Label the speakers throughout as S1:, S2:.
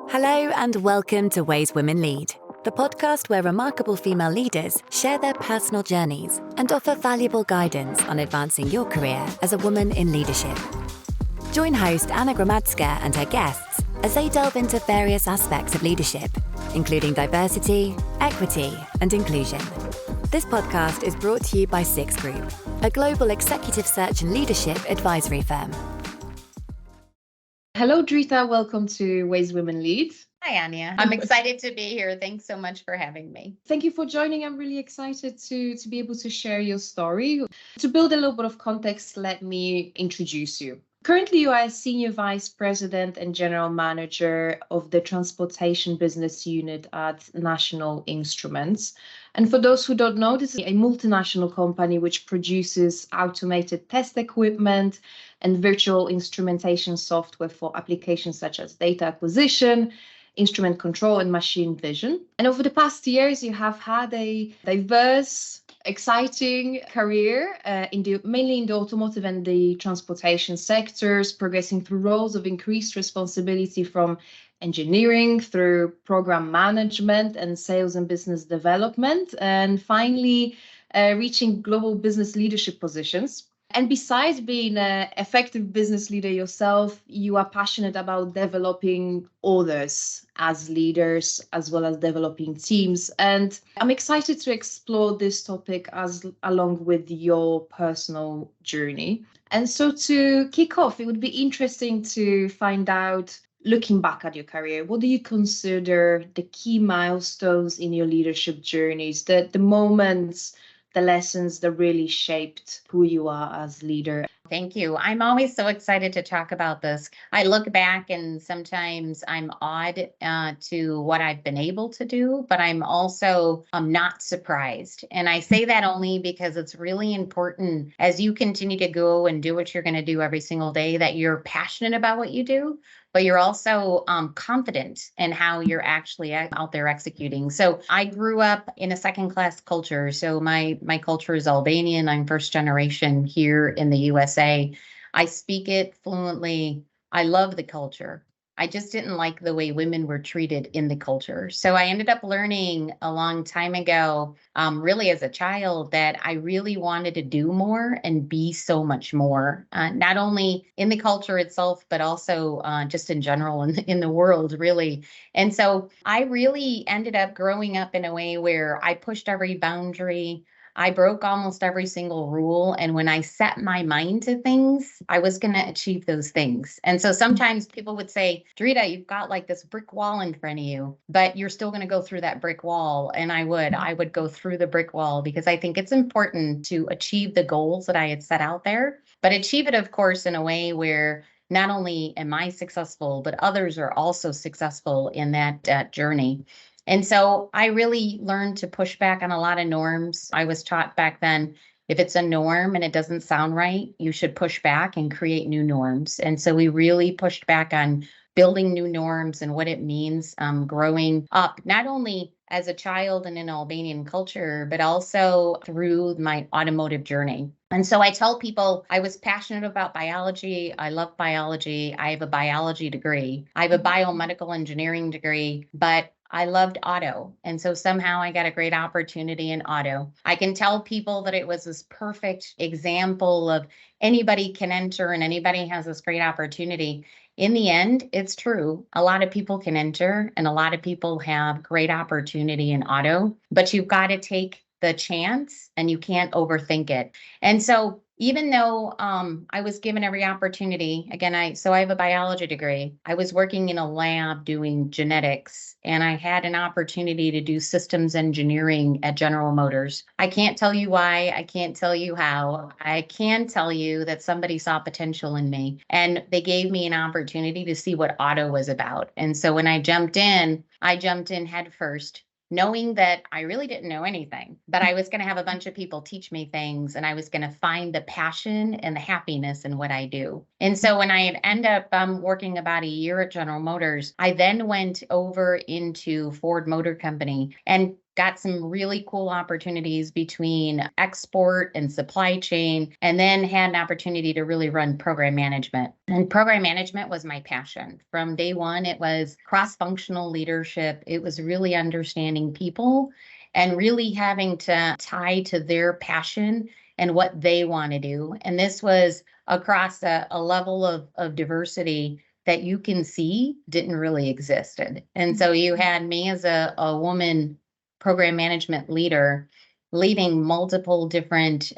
S1: Hello and welcome to Ways Women Lead, the podcast where remarkable female leaders share their personal journeys and offer valuable guidance on advancing your career as a woman in leadership. Join host Anna Gromadska and her guests as they delve into various aspects of leadership, including diversity, equity, and inclusion. This podcast is brought to you by Six Group, a global executive search and leadership advisory firm.
S2: Hello, Drita. Welcome to Ways Women Lead.
S3: Hi, Anya. I'm excited to be here. Thanks so much for having me.
S2: Thank you for joining. I'm really excited to be able to share your story. To build a little bit of context, let me introduce you. Currently, you are a Senior Vice President and General Manager of the Transportation Business Unit at National Instruments. And for those who don't know, this is a multinational company which produces automated test equipment and virtual instrumentation software for applications such as data acquisition, instrument control, and machine vision. And over the past years, you have had a diverse, exciting career mainly in the automotive and the transportation sectors, progressing through roles of increased responsibility from engineering through program management and sales and business development, and finally reaching global business leadership positions. And besides being an effective business leader yourself, you are passionate about developing others as leaders, as well as developing teams. And I'm excited to explore this topic along with your personal journey. And so to kick off, it would be interesting to find out, looking back at your career, what do you consider the key milestones in your leadership journeys, the moments, the lessons that really shaped who you are as leader?
S3: Thank you. I'm always so excited to talk about this. I look back and sometimes I'm awed to what I've been able to do, but I'm also not surprised. And I say that only because it's really important as you continue to go and do what you're going to do every single day, that you're passionate about what you do, but you're also confident in how you're actually out there executing. So I grew up in a second-class culture. So my culture is Albanian. I'm first generation here in the USA. I speak it fluently. I love the culture. I just didn't like the way women were treated in the culture. So I ended up learning a long time ago, really as a child, that I really wanted to do more and be so much more, not only in the culture itself, but also just in general in the world, really. And so I really ended up growing up in a way where I pushed every boundary. I broke almost every single rule. And when I set my mind to things, I was going to achieve those things. And so sometimes people would say, Drita, you've got like this brick wall in front of you, but you're still going to go through that brick wall. And I would go through the brick wall because I think it's important to achieve the goals that I had set out there, but achieve it, of course, in a way where not only am I successful, but others are also successful in that journey. And so I really learned to push back on a lot of norms. I was taught back then, if it's a norm and it doesn't sound right, you should push back and create new norms. And so we really pushed back on building new norms and what it means growing up, not only as a child in an Albanian culture, but also through my automotive journey. And so I tell people I was passionate about biology. I love biology. I have a biology degree. I have a biomedical engineering degree, but I loved auto. And so somehow I got a great opportunity in auto. I can tell people that it was this perfect example of anybody can enter and anybody has this great opportunity. In the end, it's true. A lot of people can enter and a lot of people have great opportunity in auto, but you've got to take the chance and you can't overthink it. And so even though I was given every opportunity, again, I have a biology degree. I was working in a lab doing genetics, and I had an opportunity to do systems engineering at General Motors. I can't tell you why. I can't tell you how. I can tell you that somebody saw potential in me, and they gave me an opportunity to see what auto was about. And so when I jumped in head first, knowing that I really didn't know anything, but I was going to have a bunch of people teach me things, and I was going to find the passion and the happiness in what I do. And so when I had ended up working about a year at General Motors, I then went over into Ford Motor Company. And got some really cool opportunities between export and supply chain, and then had an opportunity to really run program management. And program management was my passion. From day one, it was cross-functional leadership. It was really understanding people and really having to tie to their passion and what they want to do. And this was across a level of diversity that you can see didn't really exist. And so you had me as a woman program management leader leading multiple different,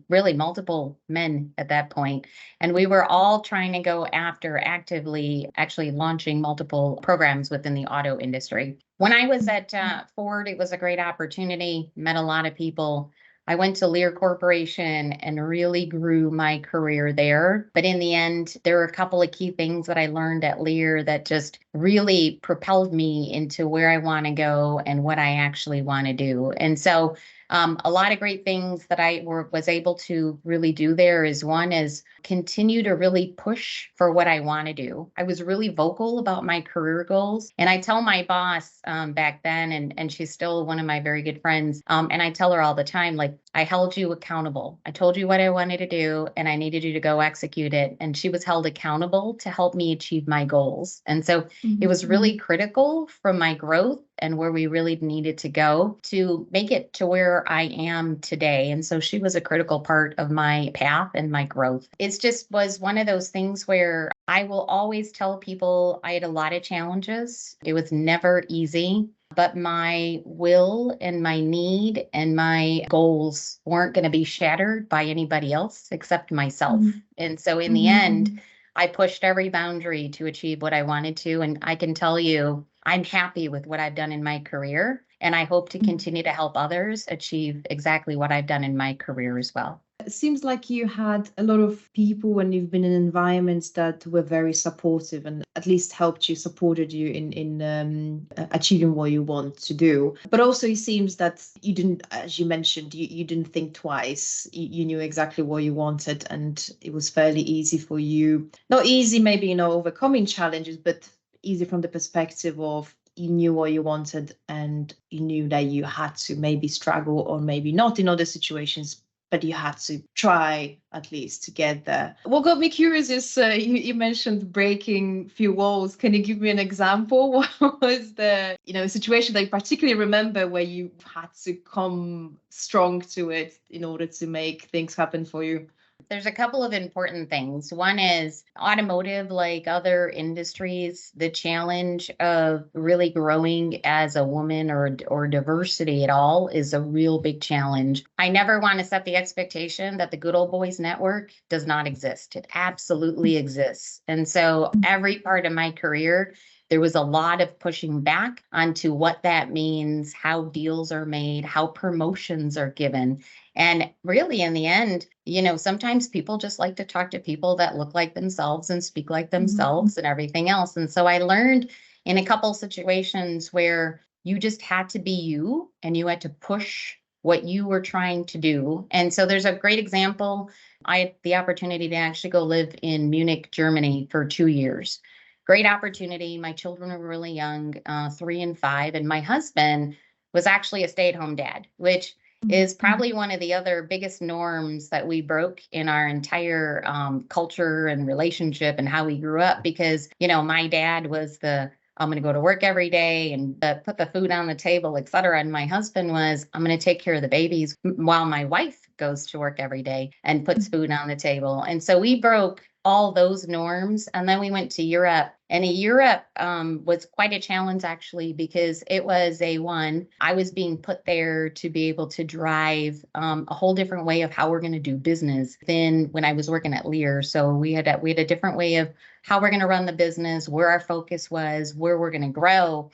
S3: really multiple men at that point. And we were all trying to go after actively actually launching multiple programs within the auto industry. When I was at Ford, it was a great opportunity, met a lot of people. I went to Lear Corporation and really grew my career there. But in the end, there were a couple of key things that I learned at Lear that just really propelled me into where I want to go and what I actually want to do. And so a lot of great things that I was able to really do there is one is continue to really push for what I want to do. I was really vocal about my career goals. And I tell my boss back then, and she's still one of my very good friends, and I tell her all the time, like, I held you accountable. I told you what I wanted to do, and I needed you to go execute it. And she was held accountable to help me achieve my goals. And so it was really critical for my growth and where we really needed to go to make it to where I am today. And so she was a critical part of my path and my growth. It just was one of those things where I will always tell people I had a lot of challenges. It was never easy, but my will and my need and my goals weren't going to be shattered by anybody else except myself. And so in the end, I pushed every boundary to achieve what I wanted to. And I can tell you, I'm happy with what I've done in my career. And I hope to continue to help others achieve exactly what I've done in my career as well.
S2: It seems like you had a lot of people when you've been in environments that were very supportive and at least helped you, supported you in achieving what you want to do. But also it seems that you didn't, as you mentioned, you didn't think twice. You knew exactly what you wanted, and it was fairly easy for you. Not easy, maybe, overcoming challenges, but easy from the perspective of you knew what you wanted and you knew that you had to maybe struggle or maybe not in other situations, but you had to try at least to get there. What got me curious is you mentioned breaking few walls. Can you give me an example? What was the situation that you particularly remember where you had to come strong to it in order to make things happen for you?
S3: There's a couple of important things. One is automotive, like other industries, the challenge of really growing as a woman or diversity at all is a real big challenge. I never want to set the expectation that the good old boys network does not exist. It absolutely exists. And so every part of my career, there was a lot of pushing back onto what that means, how deals are made, how promotions are given. And really, in the end, sometimes people just like to talk to people that look like themselves and speak like themselves and everything else. And so I learned in a couple situations where you just had to be you and you had to push what you were trying to do. And so there's a great example. I had the opportunity to actually go live in Munich, Germany for 2 years. Great opportunity. My children were really young, 3 and 5, and my husband was actually a stay-at-home dad, which is probably one of the other biggest norms that we broke in our entire culture and relationship and how we grew up. Because, my dad was I'm going to go to work every day and put the food on the table, et cetera. And my husband was, I'm going to take care of the babies while my wife goes to work every day and puts food on the table. And so we broke all those norms. And then we went to Europe. And Europe was quite a challenge, actually, because it was I was being put there to be able to drive a whole different way of how we're going to do business than when I was working at Lear. So we had a different way of how we're going to run the business, where our focus was, where we're going to grow.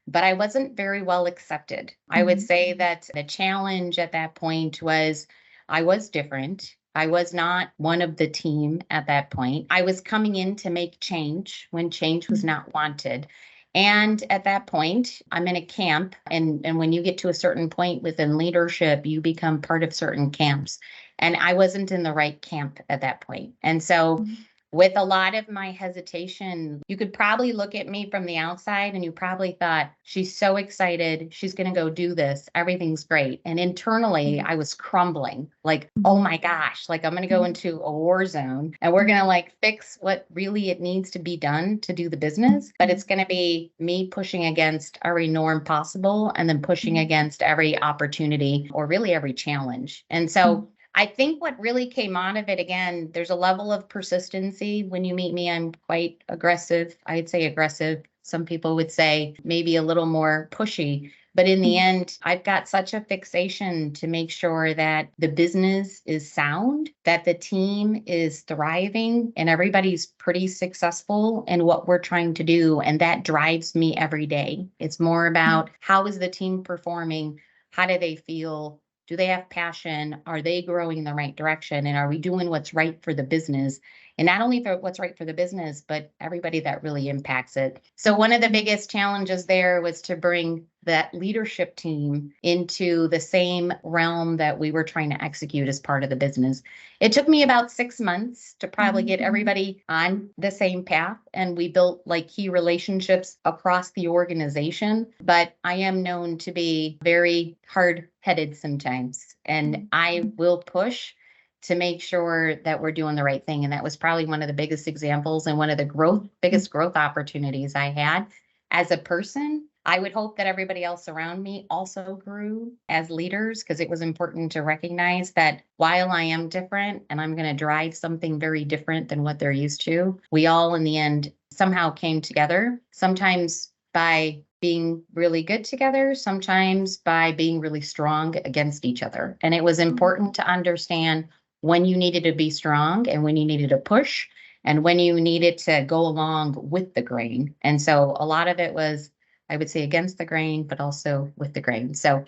S3: But I wasn't very well accepted. I would say that the challenge at that point was I was different. I was not one of the team at that point. I was coming in to make change when change was not wanted. And at that point, I'm in a camp. And when you get to a certain point within leadership, you become part of certain camps. And I wasn't in the right camp at that point. And so with a lot of my hesitation, you could probably look at me from the outside and you probably thought, she's so excited. She's going to go do this. Everything's great. And internally, I was crumbling like, oh my gosh, like I'm going to go into a war zone and we're going to like fix what really it needs to be done to do the business. But it's going to be me pushing against every norm possible and then pushing against every opportunity or really every challenge. And so I think what really came out of it, again, there's a level of persistency. When you meet me, I'm quite aggressive. I'd say aggressive. Some people would say maybe a little more pushy. But in the end, I've got such a fixation to make sure that the business is sound, that the team is thriving, and everybody's pretty successful in what we're trying to do. And that drives me every day. It's more about how is the team performing? How do they feel? Do they have passion? Are they growing in the right direction? And are we doing what's right for the business? And not only for what's right for the business, but everybody that really impacts it. So one of the biggest challenges there was to bring that leadership team into the same realm that we were trying to execute as part of the business. It took me about 6 months to probably get everybody on the same path. And we built like key relationships across the organization. But I am known to be very hard-headed sometimes, and I will push to make sure that we're doing the right thing. And that was probably one of the biggest examples and one of the biggest growth opportunities I had as a person. I would hope that everybody else around me also grew as leaders, because it was important to recognize that while I am different and I'm going to drive something very different than what they're used to, we all in the end somehow came together, sometimes by being really good together, sometimes by being really strong against each other. And it was important to understand when you needed to be strong and when you needed to push and when you needed to go along with the grain. And so a lot of it was, I would say, against the grain, but also with the grain. So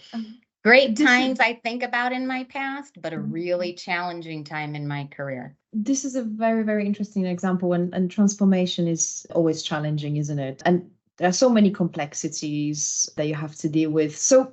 S3: great times I think about in my past, but a really challenging time in my career.
S2: This is a very, very interesting example, and transformation is always challenging, isn't it? And there are so many complexities that you have to deal with. So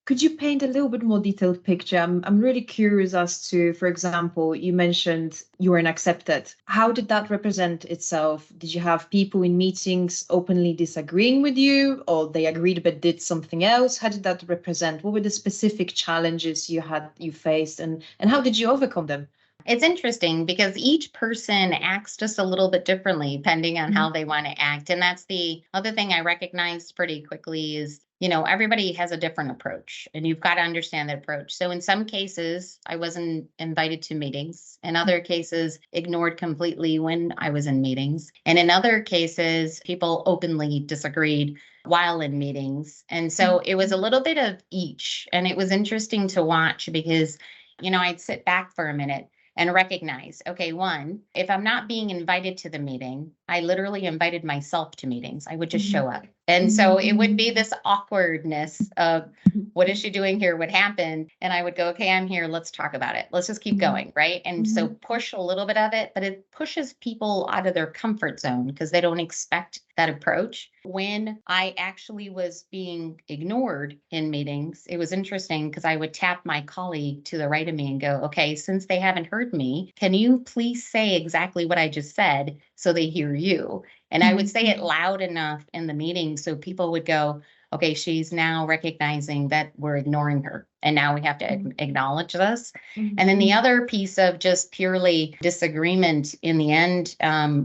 S2: could you paint a little bit more detailed picture? I'm really curious as to, for example, you mentioned you weren't accepted. How did that represent itself? Did you have people in meetings openly disagreeing with you, or they agreed but did something else? How did that represent? What were the specific challenges you faced, and how did you overcome them?
S3: It's interesting because each person acts just a little bit differently depending on how they want to act. And that's the other thing I recognized pretty quickly is, everybody has a different approach and you've got to understand the approach. So in some cases, I wasn't invited to meetings. In other cases, ignored completely when I was in meetings. And in other cases, people openly disagreed while in meetings. And so it was a little bit of each. And it was interesting to watch because, I'd sit back for a minute and recognize, okay, one, if I'm not being invited to the meeting, I literally invited myself to meetings. I would just show up. And so it would be this awkwardness of, what is she doing here? What happened? And I would go, okay, I'm here. Let's talk about it. Let's just keep going. Right. And so push a little bit of it, but it pushes people out of their comfort zone because they don't expect that approach. When I actually was being ignored in meetings, it was interesting because I would tap my colleague to the right of me and go, okay, since they haven't heard me, can you please say exactly what I just said so they hear you? And I would say it loud enough in the meeting so people would go, okay, she's now recognizing that we're ignoring her. And now we have to acknowledge this. And then the other piece of just purely disagreement in the end,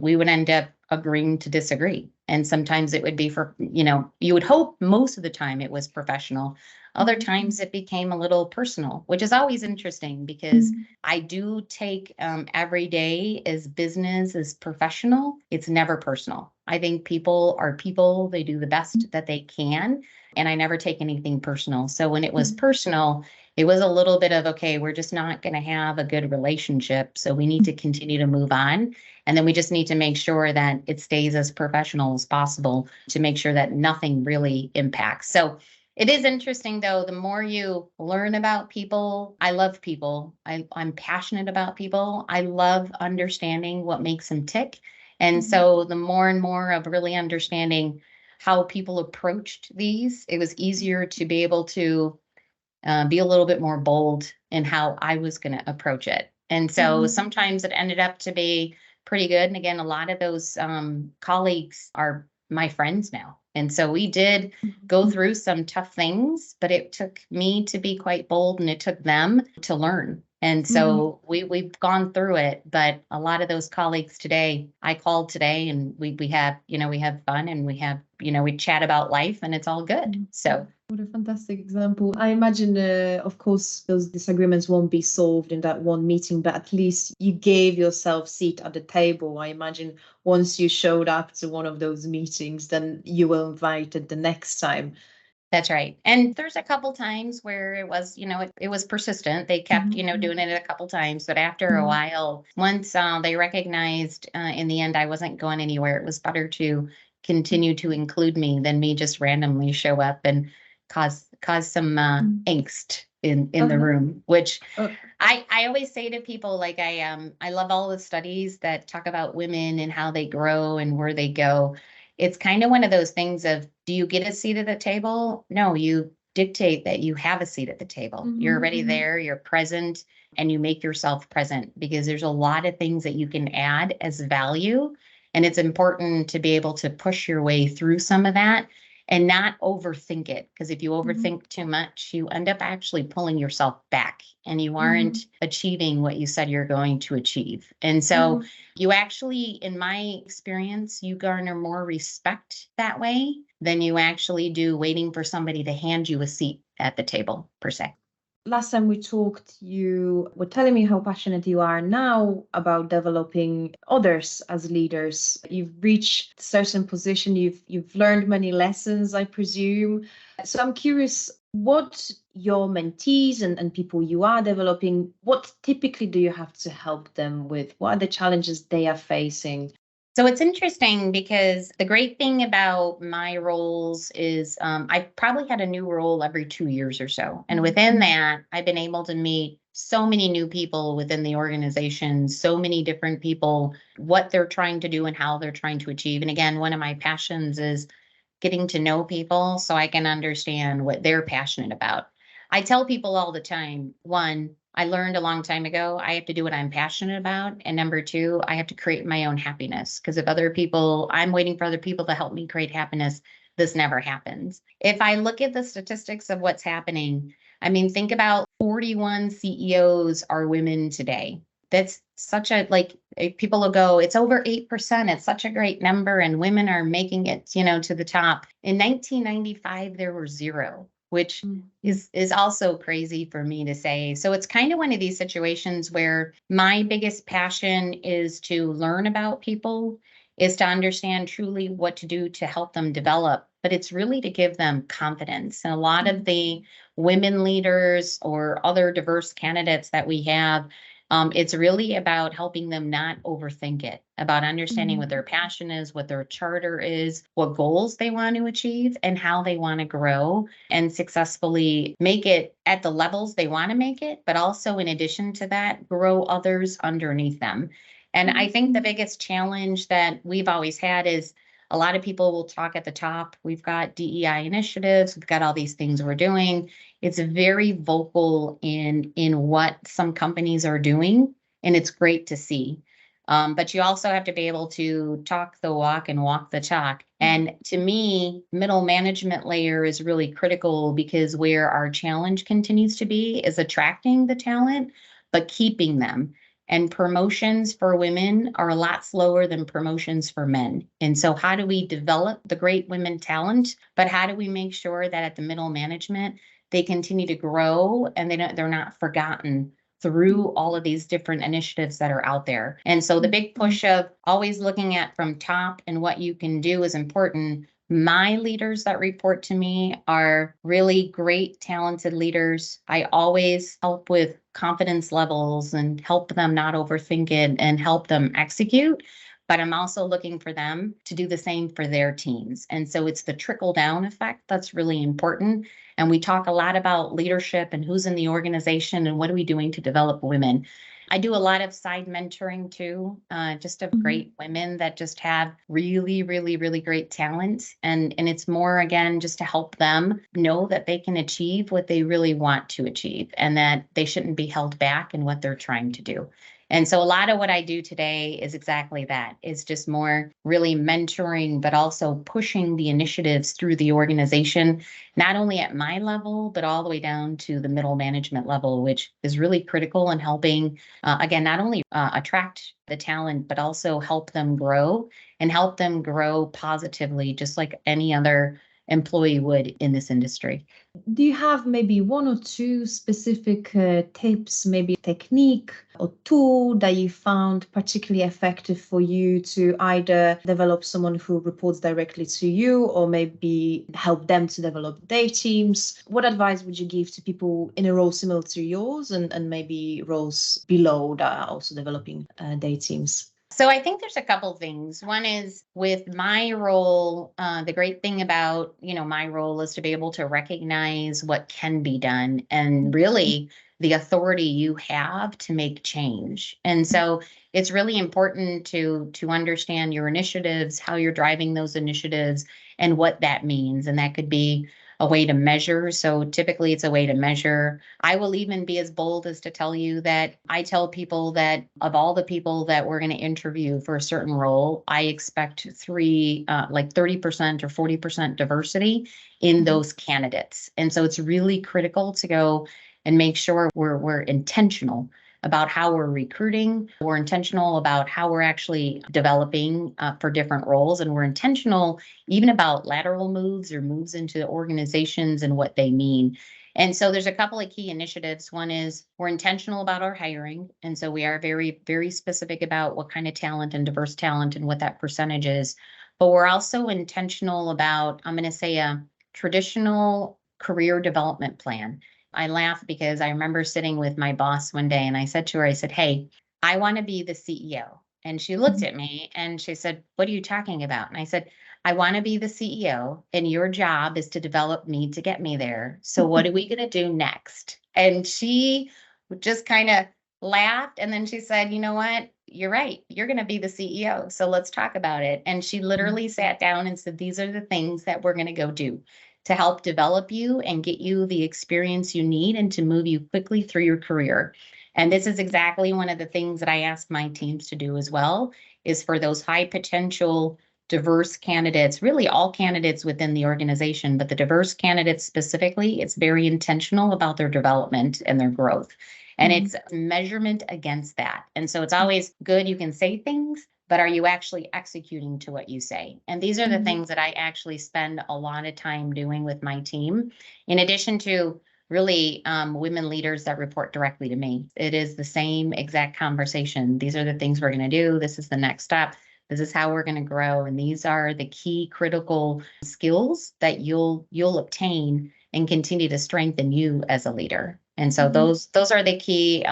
S3: we would end up agreeing to disagree. And sometimes it would be for, you would hope most of the time it was professional. Other times it became a little personal, which is always interesting because I do take every day as business as professional. It's never personal. I think people are people. They do the best that they can. And I never take anything personal. So when it was personal, it was a little bit of, okay, we're just not going to have a good relationship. So we need to continue to move on. And then we just need to make sure that it stays as professional as possible to make sure that nothing really impacts. So it is interesting, though, the more you learn about people, I love people. I'm passionate about people. I love understanding what makes them tick. And so the more and more of really understanding how people approached these, it was easier to be able to be a little bit more bold in how I was going to approach it. And so sometimes it ended up to be pretty good. And again, a lot of those colleagues are my friends now. And so we did go through some tough things, but it took me to be quite bold and it took them to learn. And so we've gone through it, but a lot of those colleagues today, I called today and we have, we have fun and we have, we chat about life and it's all good. So
S2: what a fantastic example. I imagine, of course, those disagreements won't be solved in that one meeting, but at least you gave yourself a seat at the table. I imagine once you showed up to one of those meetings, then you were invited the next time.
S3: That's right. And there's a couple times where it was, it was persistent. They kept, doing it a couple times. But after a while, once they recognized in the end I wasn't going anywhere, it was better to continue to include me than me just randomly show up and cause some angst in the room, which I always say to people, like I love all the studies that talk about women and how they grow and where they go. It's kind of one of those things of, do you get a seat at the table? No, you dictate that you have a seat at the table. You're already there, you're present, and you make yourself present because there's a lot of things that you can add as value. And it's important to be able to push your way through some of that and not overthink it. Because if you overthink too much, you end up actually pulling yourself back and you aren't achieving what you said you're going to achieve. And so you actually, in my experience, you garner more respect that way than you actually do waiting for somebody to hand you a seat at the table, per se.
S2: Last time we talked, you were telling me how passionate you are now about developing others as leaders. You've reached a certain position, you've learned many lessons, I presume. So I'm curious, what your mentees and people you are developing, what typically do you have to help them with? What are the challenges they are facing?
S3: So it's interesting because the great thing about my roles is I've probably had a new role every 2 years or so. And within that, I've been able to meet so many new people within the organization, so many different people, what they're trying to do and how they're trying to achieve. And again, one of my passions is getting to know people so I can understand what they're passionate about. I tell people all the time, one, I learned a long time ago, I have to do what I'm passionate about. And number two, I have to create my own happiness. Because if I'm waiting for other people to help me create happiness, this never happens. If I look at the statistics of what's happening, I mean, think about 41 CEOs are women today. That's such a, people will go, it's over 8%. It's such a great number. And women are making it, to the top. In 1995, there were 0. Which is also crazy for me to say. So it's kind of one of these situations where my biggest passion is to learn about people, is to understand truly what to do to help them develop, but it's really to give them confidence. And a lot of the women leaders or other diverse candidates that we have, it's really about helping them not overthink it, about understanding what their passion is, what their charter is, what goals they want to achieve, and how they want to grow and successfully make it at the levels they want to make it, but also in addition to that, grow others underneath them. And I think the biggest challenge that we've always had is a lot of people will talk at the top. We've got DEI initiatives. We've got all these things we're doing. It's very vocal in what some companies are doing, and it's great to see. But you also have to be able to talk the walk and walk the talk. And to me, middle management layer is really critical because where our challenge continues to be is attracting the talent, but keeping them. And promotions for women are a lot slower than promotions for men. And so how do we develop the great women talent, but how do we make sure that at the middle management, they continue to grow and they're not forgotten through all of these different initiatives that are out there. And so the big push of always looking at from top and what you can do is important. My leaders that report to me are really great, talented leaders. I always help with confidence levels and help them not overthink it and help them execute. But I'm also looking for them to do the same for their teams. And so it's the trickle down effect that's really important. And we talk a lot about leadership and who's in the organization and what are we doing to develop women. I do a lot of side mentoring too, just of great women that just have really, really, really great talent. And it's more, again, just to help them know that they can achieve what they really want to achieve and that they shouldn't be held back in what they're trying to do. And so a lot of what I do today is exactly that. It's just more really mentoring, but also pushing the initiatives through the organization, not only at my level, but all the way down to the middle management level, which is really critical in helping, again, not only attract the talent, but also help them grow and help them grow positively, just like any other employee would in this industry.
S2: Do you have maybe one or two specific tips, maybe technique or tool that you found particularly effective for you to either develop someone who reports directly to you or maybe help them to develop their teams? What advice would you give to people in a role similar to yours and maybe roles below that are also developing their teams?
S3: So I think there's a couple things. One is with my role, the great thing about, my role is to be able to recognize what can be done and really the authority you have to make change. And so it's really important to understand your initiatives, how you're driving those initiatives, and what that means. And that could be a way to measure. So typically it's a way to measure. I will even be as bold as to tell you that I tell people that of all the people that we're going to interview for a certain role, I expect like 30% or 40% diversity in those candidates. And so it's really critical to go and make sure we're intentional about how we're recruiting. We're intentional about how we're actually developing for different roles. And we're intentional even about lateral moves or moves into organizations and what they mean. And so there's a couple of key initiatives. One is we're intentional about our hiring. And so we are very, very specific about what kind of talent and diverse talent and what that percentage is. But we're also intentional about, I'm going to say, a traditional career development plan. I laugh because I remember sitting with my boss one day and I said to her, I said, "Hey, I want to be the CEO." And she looked at me and she said, "What are you talking about?" And I said, "I want to be the CEO and your job is to develop me to get me there. So what are we going to do next?" And she just kind of laughed. And then she said, "You know what? You're right. You're going to be the CEO. So let's talk about it." And she literally sat down and said, "These are the things that we're going to go do to help develop you and get you the experience you need and to move you quickly through your career." And this is exactly one of the things that I ask my teams to do as well, is for those high potential, diverse candidates, really all candidates within the organization, but the diverse candidates specifically, it's very intentional about their development and their growth. And it's measurement against that. And so it's always good. You can say things, but are you actually executing to what you say? And these are the things that I actually spend a lot of time doing with my team, in addition to really women leaders that report directly to me. It is the same exact conversation. These are the things we're going to do. This is the next step. This is how we're going to grow. And these are the key critical skills that you'll obtain and continue to strengthen you as a leader. And so those are the key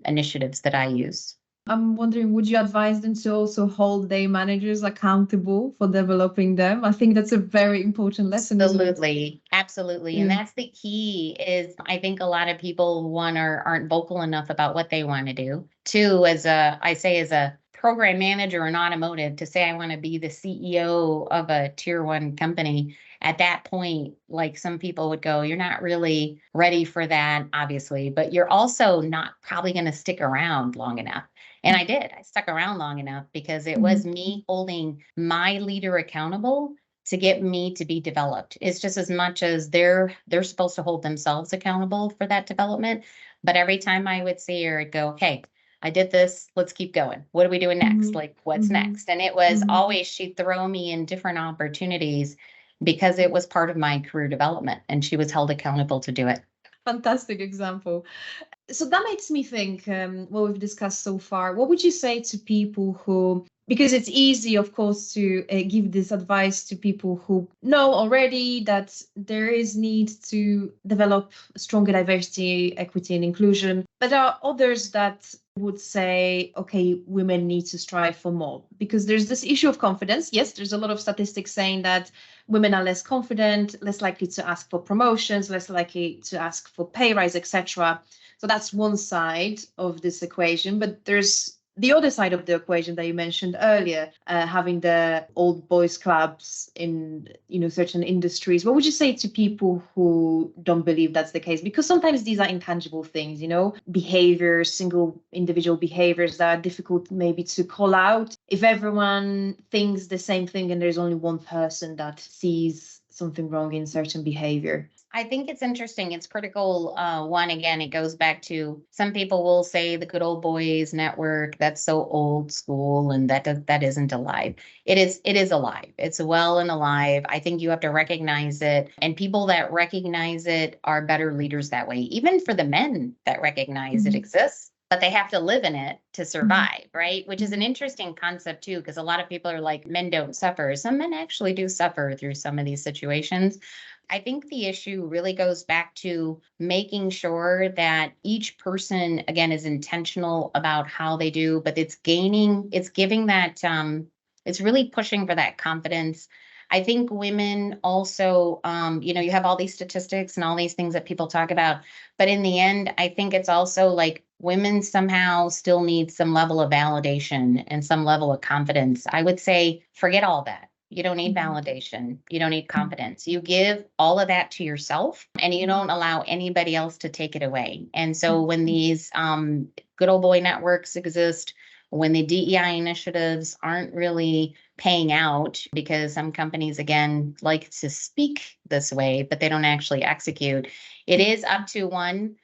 S3: initiatives that I use.
S2: I'm wondering, would you advise them to also hold their managers accountable for developing them? I think that's a very important lesson.
S3: Absolutely. Absolutely.
S2: Yeah.
S3: And that's the key is I think a lot of people, one, aren't vocal enough about what they want to do. Two, as a program manager in automotive, to say I want to be the CEO of a tier one company, at that point, like some people would go, "You're not really ready for that, obviously, but you're also not probably going to stick around long enough." And I did. I stuck around long enough because it was me holding my leader accountable to get me to be developed. It's just as much as they're supposed to hold themselves accountable for that development. But every time I would see her, I'd go, "Okay, I did this. Let's keep going. What are we doing next? Like, what's next?" And it was always, she'd throw me in different opportunities because it was part of my career development and she was held accountable to do it.
S2: Fantastic example. So that makes me think, what we've discussed so far, what would you say to people who, because it's easy, of course, to give this advice to people who know already that there is need to develop stronger diversity, equity, and inclusion. But there are others that would say, okay, women need to strive for more, because there's this issue of confidence. Yes, there's a lot of statistics saying that women are less confident, less likely to ask for promotions, less likely to ask for pay rise, etc. So that's one side of this equation, but there's the other side of the equation that you mentioned earlier, having the old boys clubs in, certain industries, what would you say to people who don't believe that's the case? Because sometimes these are intangible things, behaviors, single individual behaviors that are difficult maybe to call out. If everyone thinks the same thing and there's only one person that sees something wrong in certain behavior.
S3: I think it's interesting. It's critical. One, again, it goes back to some people will say the good old boys network, that's so old school, and that isn't alive. It is alive. It's well and alive. I think you have to recognize it. And people that recognize it are better leaders that way. Even for the men that recognize it exists, but they have to live in it to survive, right? Which is an interesting concept too, because a lot of people are like, men don't suffer. Some men actually do suffer through some of these situations. I think the issue really goes back to making sure that each person, again, is intentional about how they do, but it's giving that, it's really pushing for that confidence. I think women also, you have all these statistics and all these things that people talk about, but in the end, I think it's also like women somehow still need some level of validation and some level of confidence. I would say, forget all that. You don't need validation. You don't need confidence. You give all of that to yourself and you don't allow anybody else to take it away. And so when these good old boy networks exist, when the DEI initiatives aren't really paying out because some companies, again, like to speak this way, but they don't actually execute, it is up to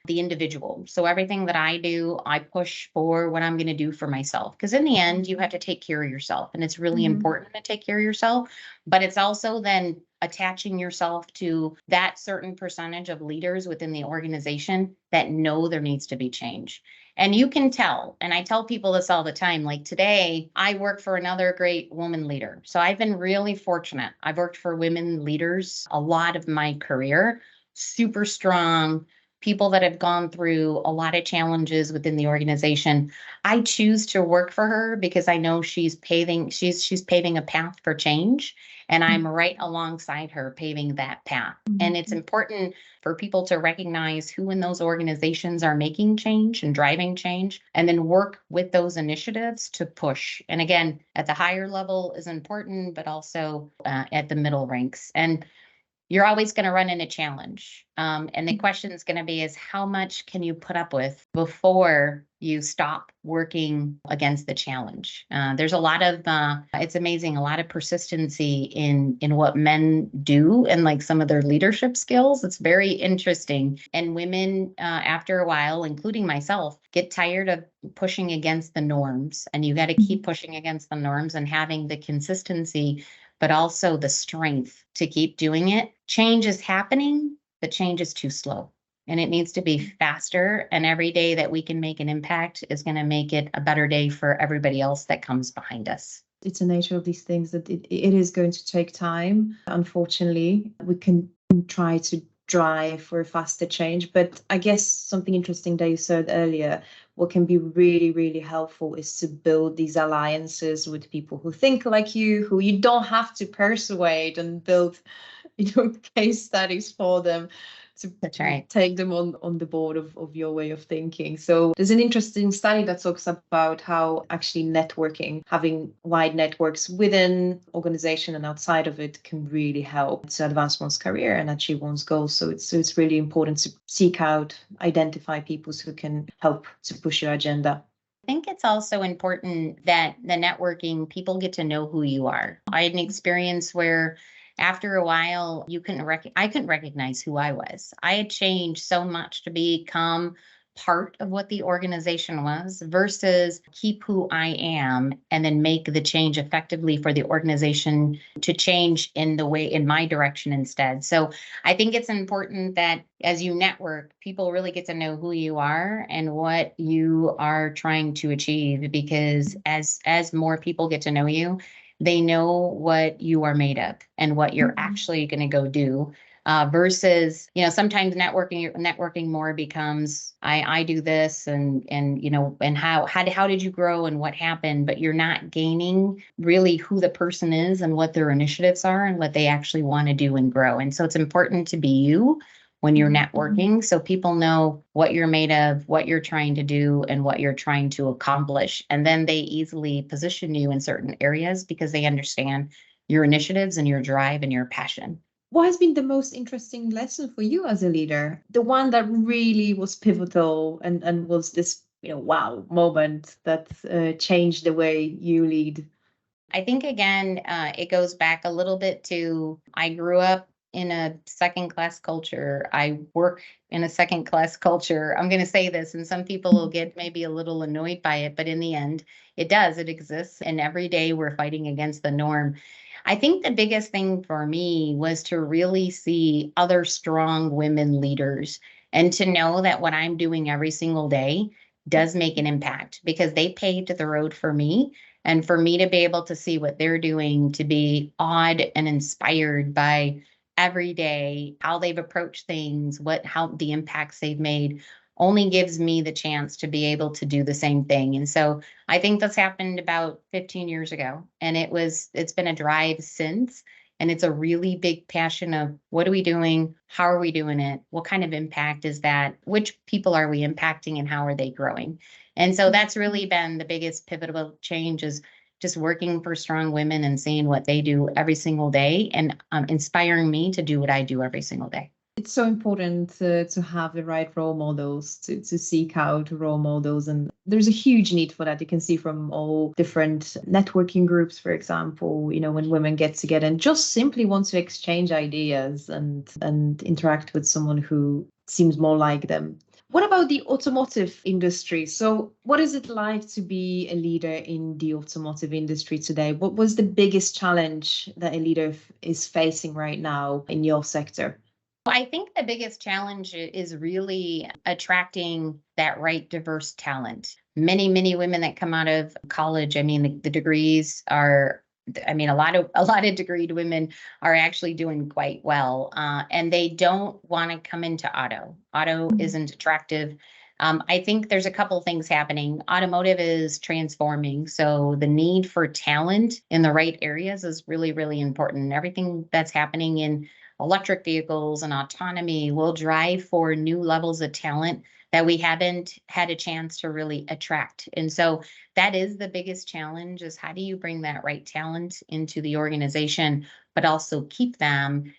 S3: the individual. So everything that I do, I push for what I'm going to do for myself. Because in the end, you have to take care of yourself. And it's really important to take care of yourself. But it's also then attaching yourself to that certain percentage of leaders within the organization that know there needs to be change. And you can tell, and I tell people this all the time, like today, I work for another great woman leader. So I've been really fortunate. I've worked for women leaders a lot of my career, super strong people that have gone through a lot of challenges within the organization. I choose to work for her because I know she's paving a path for change. And I'm right alongside her paving that path. And it's important for people to recognize who in those organizations are making change and driving change, and then work with those initiatives to push. And again, at the higher level is important, but also at the middle ranks. And you're always going to run into challenge. And the question is going to be is how much can you put up with before you stop working against the challenge? There's a lot of, it's amazing, a lot of persistency in what men do and like some of their leadership skills. It's very interesting. And women, after a while, including myself, get tired of pushing against the norms. And you got to keep pushing against the norms and having the consistency, but also the strength to keep doing it. Change is happening, but change is too slow. And it needs to be faster. And every day that we can make an impact is going to make it a better day for everybody else that comes behind us.
S2: It's the nature of these things that it is going to take time. Unfortunately, we can try to drive for a faster change. But I guess something interesting that you said earlier, what can be really, really helpful is to build these alliances with people who think like you, who you don't have to persuade and build, case studies for them to take them on the board of your way of thinking. So there's an interesting study that talks about how actually networking, having wide networks within organization and outside of it can really help to advance one's career and achieve one's goals. So it's really important to seek out, identify people who can help to push your agenda.
S3: I think it's also important that the networking, people get to know who you are. I had an experience where after a while, I couldn't recognize who I was. I had changed so much to become part of what the organization was versus keep who I am and then make the change effectively for the organization to change in my direction instead. So I think it's important that as you network, people really get to know who you are and what you are trying to achieve, because as more people get to know you, they know what you are made of and what you're actually going to go do. Versus, sometimes networking more becomes I do this and how did you grow and what happened, but you're not gaining really who the person is and what their initiatives are and what they actually want to do and grow. And so it's important to be you when you're networking, so people know what you're made of, what you're trying to do, and what you're trying to accomplish. And then they easily position you in certain areas because they understand your initiatives and your drive and your passion.
S2: What has been the most interesting lesson for you as a leader? The one that really was pivotal and was this, wow moment that changed the way you lead?
S3: I think, again, it goes back a little bit to I grew up in a second class culture. I work in a second class culture. I'm going to say this, and some people will get maybe a little annoyed by it, but in the end, it exists. And every day we're fighting against the norm. I think the biggest thing for me was to really see other strong women leaders and to know that what I'm doing every single day does make an impact because they paved the road for me. And for me to be able to see what they're doing, to be awed and inspired by every day, how they've approached things, how the impacts they've made, only gives me the chance to be able to do the same thing. And so I think this happened about 15 years ago, and it's been a drive since. And it's a really big passion of what are we doing? How are we doing it? What kind of impact is that? Which people are we impacting and how are they growing? And so that's really been the biggest pivotal change is just working for strong women and seeing what they do every single day and inspiring me to do what I do every single day.
S2: It's so important to have the right role models, to seek out role models. And there's a huge need for that. You can see from all different networking groups, for example, when women get together and just simply want to exchange ideas and interact with someone who seems more like them. What about the automotive industry? So what is it like to be a leader in the automotive industry today? What was the biggest challenge that a leader is facing right now in your sector?
S3: I think the biggest challenge is really attracting that right diverse talent. Many, many women that come out of college, I mean, the degrees are, I mean, a lot of degreed women are actually doing quite well, and they don't want to come into auto. Auto isn't attractive. I think there's a couple things happening. Automotive is transforming, so the need for talent in the right areas is really, really important. Everything that's happening in electric vehicles and autonomy will drive for new levels of talent that we haven't had a chance to really attract. And so that is the biggest challenge is how do you bring that right talent into the organization, but also keep them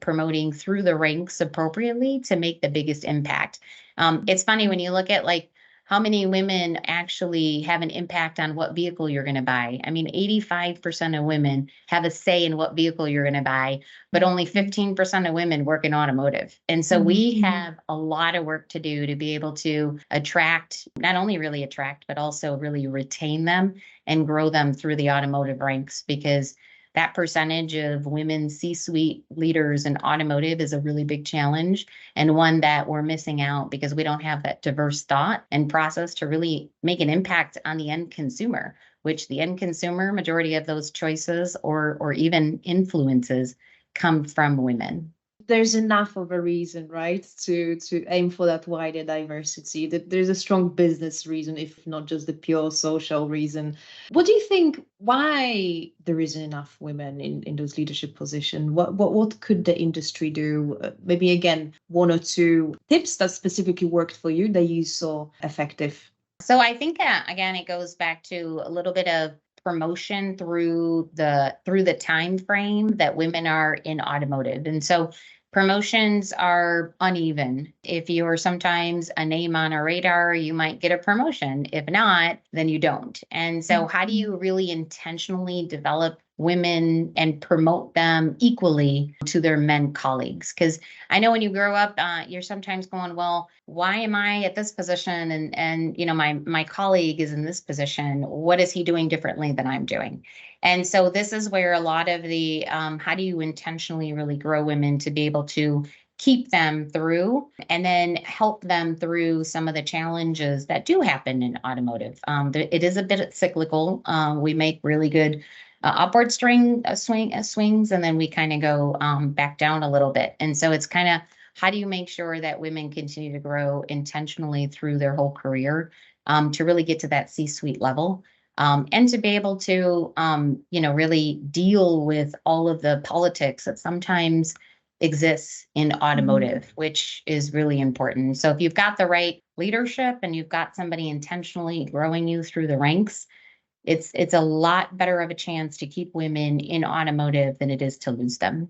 S3: promoting through the ranks appropriately to make the biggest impact. It's funny when you look at like how many women actually have an impact on what vehicle you're going to buy. I mean, 85% of women have a say in what vehicle you're going to buy, but only 15% of women work in automotive. And so we have a lot of work to do to be able to attract, not only really attract, but also really retain them and grow them through the automotive ranks, because that percentage of women C-suite leaders in automotive is a really big challenge and one that we're missing out because we don't have that diverse thought and process to really make an impact on the end consumer, which the end consumer, majority of those choices or even influences come from women.
S2: There's enough of a reason, right, to aim for that wider diversity. That there's a strong business reason, if not just the pure social reason. What do you think? Why there isn't enough women in those leadership positions? What could the industry do? Maybe again, one or two tips that specifically worked for you that you saw effective.
S3: So I think again, it goes back to a little bit of promotion through the time frame that women are in automotive. And so promotions are uneven. If you're sometimes a name on a radar, you might get a promotion. If not, then you don't. And so how do you really intentionally develop women and promote them equally to their men colleagues? Because I know when you grow up, you're sometimes going, well, why am I at this position? And my colleague is in this position. What is he doing differently than I'm doing? And so this is where a lot of the how do you intentionally really grow women to be able to keep them through and then help them through some of the challenges that do happen in automotive. It is a bit cyclical. We make really good upward swings, and then we kind of go back down a little bit. And so it's kind of how do you make sure that women continue to grow intentionally through their whole career to really get to that C-suite level. And to be able to, really deal with all of the politics that sometimes exists in automotive, which is really important. So if you've got the right leadership and you've got somebody intentionally growing you through the ranks, it's a lot better of a chance to keep women in automotive than it is to lose them.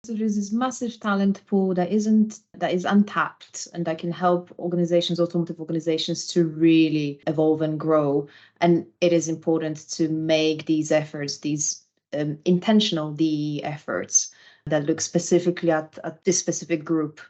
S2: So there's this massive talent pool that is untapped, and that can help automotive organizations to really evolve and grow. And it is important to make these efforts, these intentional DE efforts that look specifically at this specific group.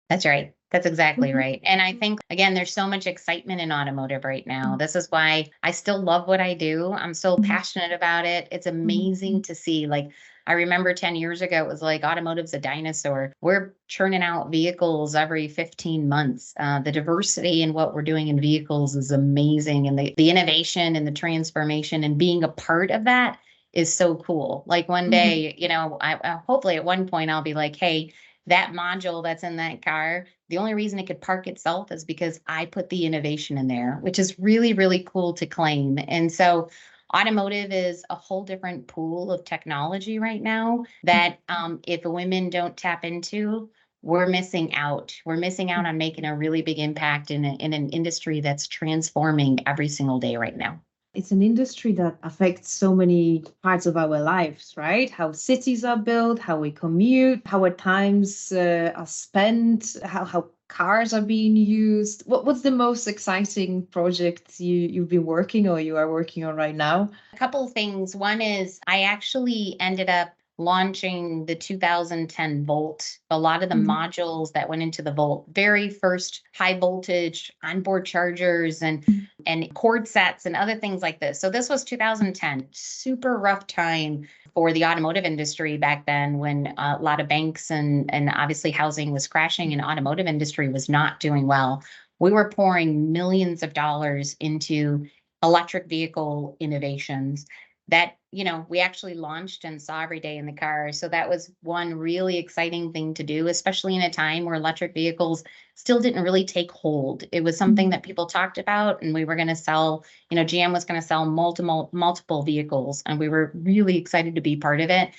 S3: That's right. That's exactly right. And I think, again, there's so much excitement in automotive right now. This is why I still love what I do. I'm so passionate about it. It's amazing to see. Like, I remember 10 years ago, it was like automotive's a dinosaur. We're churning out vehicles every 15 months. The diversity in what we're doing in vehicles is amazing. And the innovation and the transformation and being a part of that is so cool. Like one day, I hopefully at one point I'll be like, hey, that module that's in that car, the only reason it could park itself is because I put the innovation in there, which is really, really cool to claim. And so automotive is a whole different pool of technology right now that if women don't tap into, we're missing out. We're missing out on making a really big impact in an industry that's transforming every single day right now.
S2: It's an industry that affects so many parts of our lives, right? How cities are built, how we commute, how our times are spent, how cars are being used. What's the most exciting project you've been working or you are working on right now?
S3: A couple of things. One is I actually ended up launching the 2010 Volt, a lot of the modules that went into the Volt, very first high voltage onboard chargers and cord sets and other things like this. So this was 2010, super rough time for the automotive industry back then, when a lot of banks and obviously housing was crashing and automotive industry was not doing well. We were pouring millions of dollars into electric vehicle innovations that, we actually launched and saw every day in the car. So that was one really exciting thing to do, especially in a time where electric vehicles still didn't really take hold. It was something that people talked about, and we were going to sell, GM was going to sell multiple vehicles, and we were really excited to be part of it.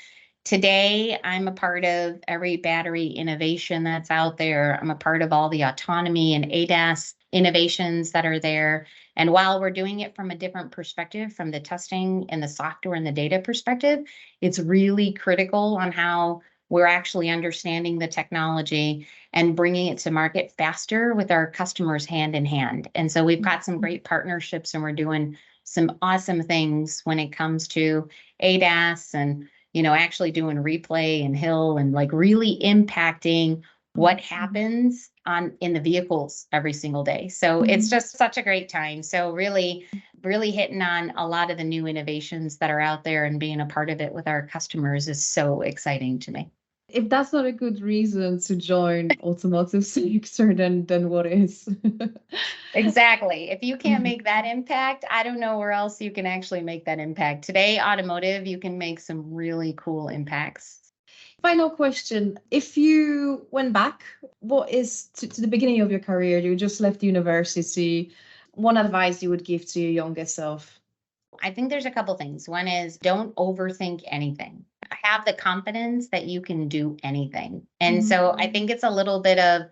S3: Today, I'm a part of every battery innovation that's out there. I'm a part of all the autonomy and ADAS innovations that are there. And while we're doing it from a different perspective, from the testing and the software and the data perspective, it's really critical on how we're actually understanding the technology and bringing it to market faster with our customers hand in hand. And so we've got some great partnerships, and we're doing some awesome things when it comes to ADAS and actually doing replay and hill and like really impacting what happens in the vehicles every single day. So it's just such a great time. So really, really hitting on a lot of the new innovations that are out there and being a part of it with our customers is so exciting to me.
S2: If that's not a good reason to join automotive sector, then what is?
S3: Exactly. If you can't make that impact, I don't know where else you can actually make that impact. Today, automotive, you can make some really cool impacts.
S2: Final question. If you went back, what is to the beginning of your career, you just left university, one advice you would give to your younger self?
S3: I think there's a couple things. One is don't overthink anything. Have the confidence that you can do anything. And so I think it's a little bit of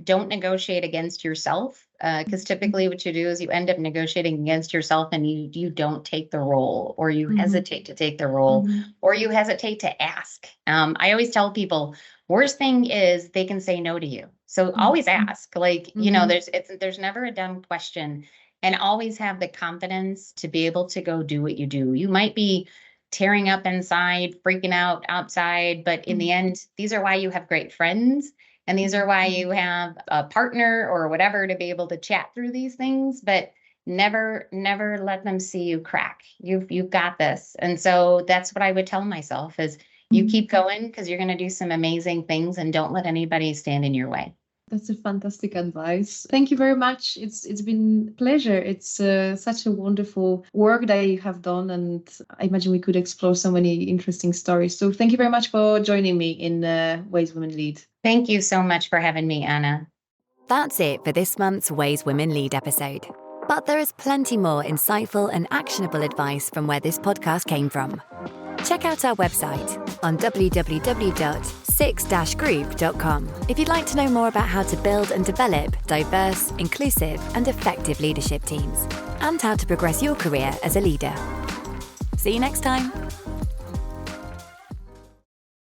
S3: don't negotiate against yourself, because typically what you do is you end up negotiating against yourself, and you don't take the role, or you hesitate to take the role, or you hesitate to ask. I always tell people, worst thing is they can say no to you. So always ask. Like, there's never a dumb question, and always have the confidence to be able to go do what you do. You might be tearing up inside, freaking out outside, but in the end, these are why you have great friends. And these are why you have a partner or whatever to be able to chat through these things, but never let them see you crack. You've got this. And so that's what I would tell myself is you keep going, because you're going to do some amazing things, and don't let anybody stand in your way.
S2: That's a fantastic advice. Thank you very much. It's been a pleasure. It's such a wonderful work that you have done, and I imagine we could explore so many interesting stories. So thank you very much for joining me in Ways Women Lead.
S3: Thank you so much for having me, Anna.
S1: That's it for this month's Ways Women Lead episode. But there is plenty more insightful and actionable advice from where this podcast came from. Check out our website on www.sales 6-group.com if you'd like to know more about how to build and develop diverse, inclusive, and effective leadership teams, and how to progress your career as a leader. See you next time.